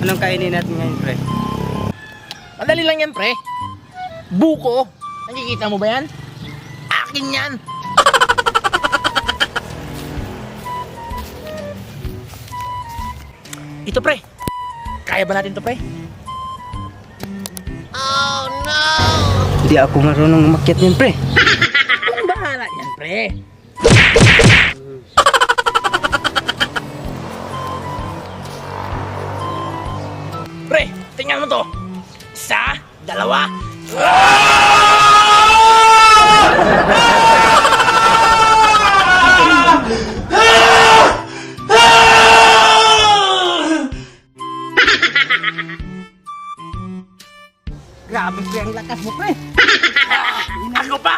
Anong kainin natin ngayon, pre? Madali lang yan, pre. Buko. Nakikita mo ba yan? Akin yan. Ito, pre. Kaya ba natin to, pre? Oh, no! Hindi ako marunong umakyat yan, pre. Ang bahala yan, pre. Pre, tingnan mo to. Isa, dalawa. Grabe, pre, ang lakas mo, pre. Ako pa.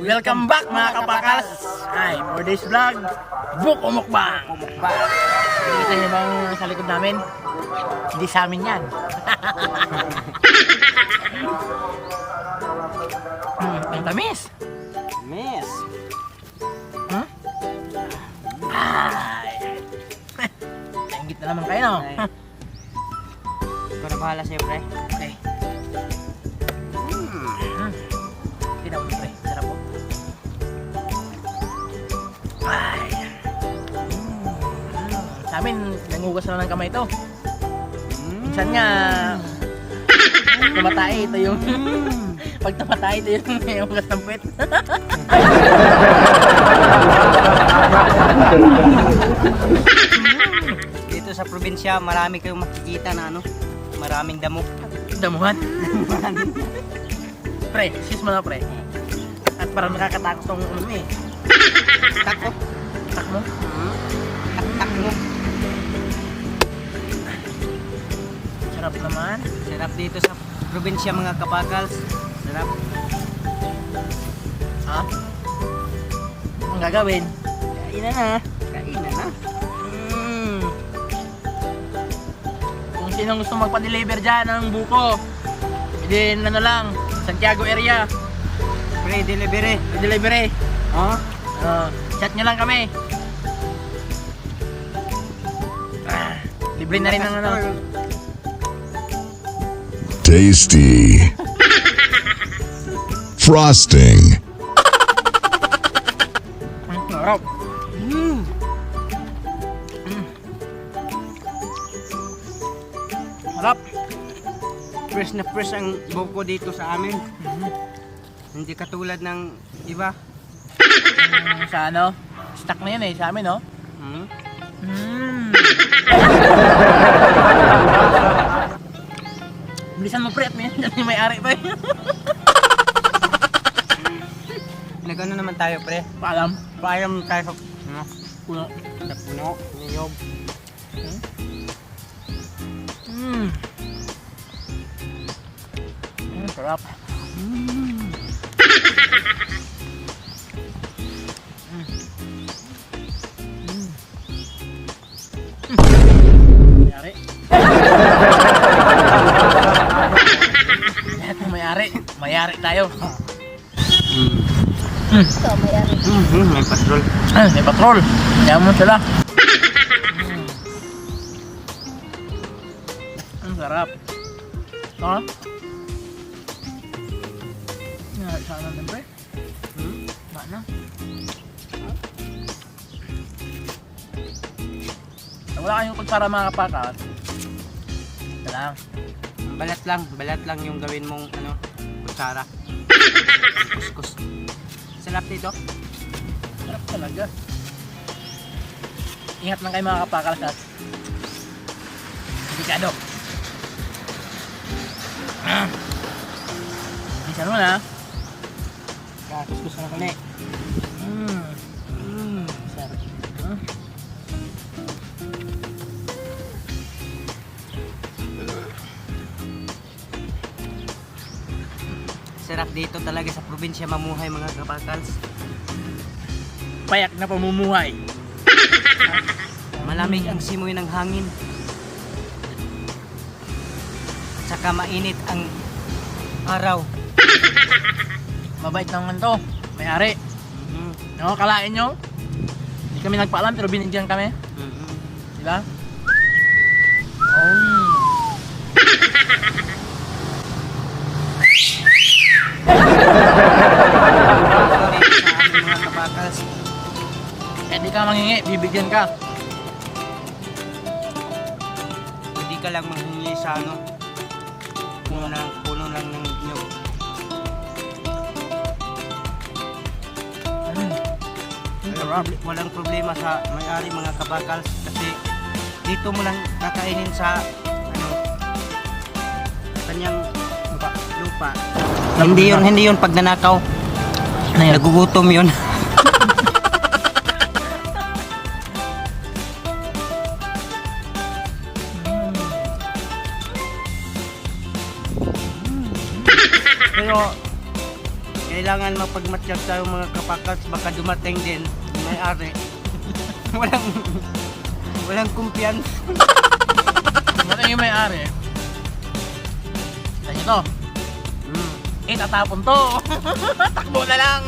Welcome back mga kapakas! Ay, for this vlog, buko mukbang! Nakikita niyo bang sa likod namin? Hindi sa amin yan. Ang tamis! Miss. Huh? Ay! Kaingit na naman kayo, no? Ay. Ikaw na bahala sa'yo, pre. Okay. Tignan mo, pre. Sarap po. Ay. Sa amin, nangugas na lang ng kamay ito. Minsan nga, tumatay ito yung... Pag tumatay ito yung hugas ng puwet. Dito sa probinsya, marami kayong makikita na ano, maraming damo. Damuhan. Pre, sis mo na, pre. At parang nakakatakot tong ano eh. Tako. Tak mo. Tak mo. Sarap naman. Sarap dito sa probinsya, mga kabakals. Sarap. Ha? Ang gagawin? Kainan na. Kainan na. Kung sinong gusto magpa-deliver dyan ng buko, hindi ano lang, Santiago area. Pre, delivery. Delivery. Oh. Chat nyo lang kami. Libre na rin ng ano. Tasty. Frosting. Sarap. Sarap. Fresh na fresh ang buko dito sa amin. Hindi katulad ng iba. Sa ano? Stock na yun eh, sa amin, no? Bilisan mo, pre, at may ari pa eh. Nag-ano naman tayo, pre? Paalam. Paalam tayo sa Puno. sa puno, niyog. Sarap. May-ari. Lahat ng may-ari. May-ari tayo. May patrol. May patrol. Kaya mo sila. Ang sarap. Ha? Sana din, pre. Mana? Wala kayong kutsara mga kapakat. Ito lang. Balat lang yung gawin mong ano, kutsara. Kuskus. Sarap dito. Sarap talaga. Ingat lang kayo mga kapakal sa delikado. Bisan mo na. Kuskus na kami. Sarap. Sarap dito talaga sa probinsya mamuhay mga kapakals. Payak na pamumuhay. Malamig ang simoy ng hangin. Saka mainit ang araw. Mabait naman to. May-ari. Mm. No, kalain nyo. Hindi kami nagpaalam pero binigyan kami. Mm-mm. Diba? Oh. Dito sa aming mga kapakals. Eh di ka mangingi, bibigyan ka. Pwede ka lang manghingi sa ano. Puno lang ng nyog. Walang problema sa may-ari mga kabakals kasi dito mo lang kakainin sa ano kanyang lupa. Hindi yun pag nanakaw. Ano yun? Nagugutom yun. Pero kailangan mapagmatsyag tayo mga kapakals, baka dumating din yung may-ari. walang kumpiyansa. Mata yung may-ari. Saan to? Itatapon to. Takbo na lang.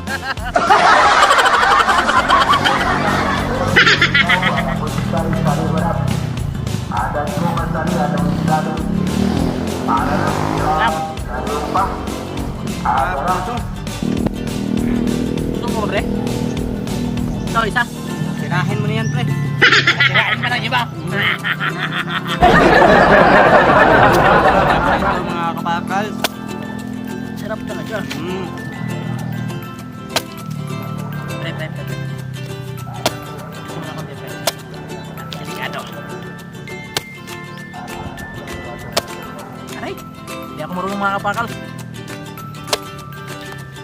Ito, Gusto mo, pre? Ito, isa. tirahin mo na yan, pre. Tirain pa ng iba. Ito mga kapakals. Sarap talaga. Pre. Gusto mo na konti, pre. Delikado. Aray, hindi ako marunong mga kapakal.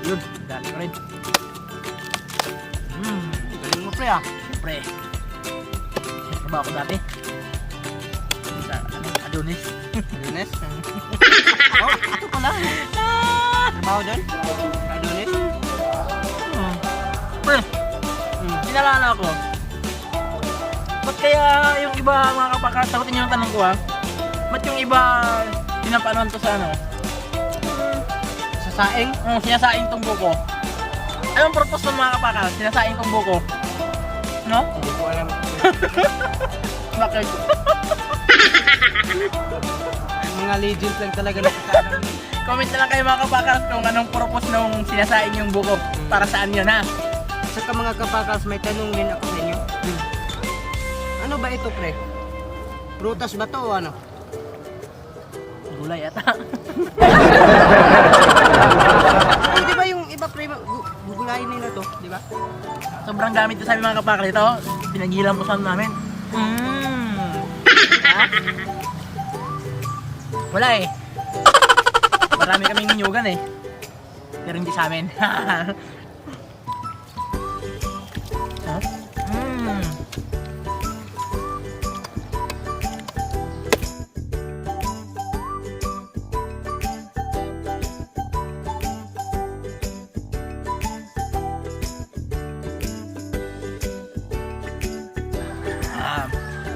Yun, dali ko rin. Galing mo, pre, ah. Siyempre. Siyempre ba ako dati? Sa, Adonis. Adonis? Oh, ito pala. Trabaho doon? Adonis? Pre, sinalala ko. Ba't kaya yung iba mga kapakal, sagutin niyo yung tanong ko ha? Ba't yung iba pinapanuan to sa ano? Sa saing? Sinasaing tong buko. Anong purpose ng mga kapakal? Sinasaing tong buko. No? Hindi ko alam. Bakit? Mga legends lang talaga nakakaalam. Comment na lang kayo mga kapakal kung anong purpose nung sinasaing yung buko. Para saan yun ha? Saka mga kapakals, may tanong din ako sa inyo. Ano ba ito, pre? Prutas ba to o ano? Gulay ata. Ay, di ba yung iba, pre, gugulayin nila to, di ba? Sobrang gamit ito sa aming mga kapakal ito. Pinagilan po sa namin. Ha? Wala eh. Marami kaming ninyugan eh. Pero hindi sa amin. Huh?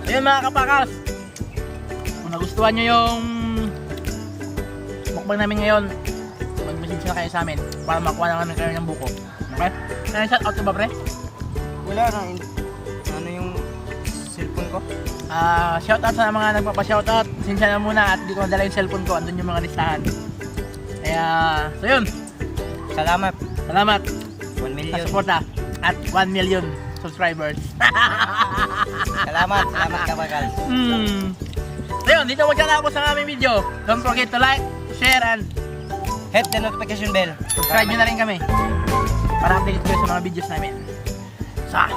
So yun mga kapakals, kung nagustuhan nyo yung mukbang namin ngayon, mag-message na kayo sa amin para makuha naman kayo ng buko. Okay? Ano yung shoutout ko ba, pre? Wala na. Ano yung cellphone ko? Shoutout sa mga nagpapa-shoutout. Sinsya na muna at di ko madala yung cellphone ko. Andun yung mga listahan. Kaya, so yun. Salamat. Salamat 1 million. sa suporta at 1 million subscribers. Salamat kapakals. So yun, dito magtatapos ang aming video. Don't forget to like, share, and Hit the notification bell. subscribe nyo na rin kami para update kayo sa mga videos namin. Sa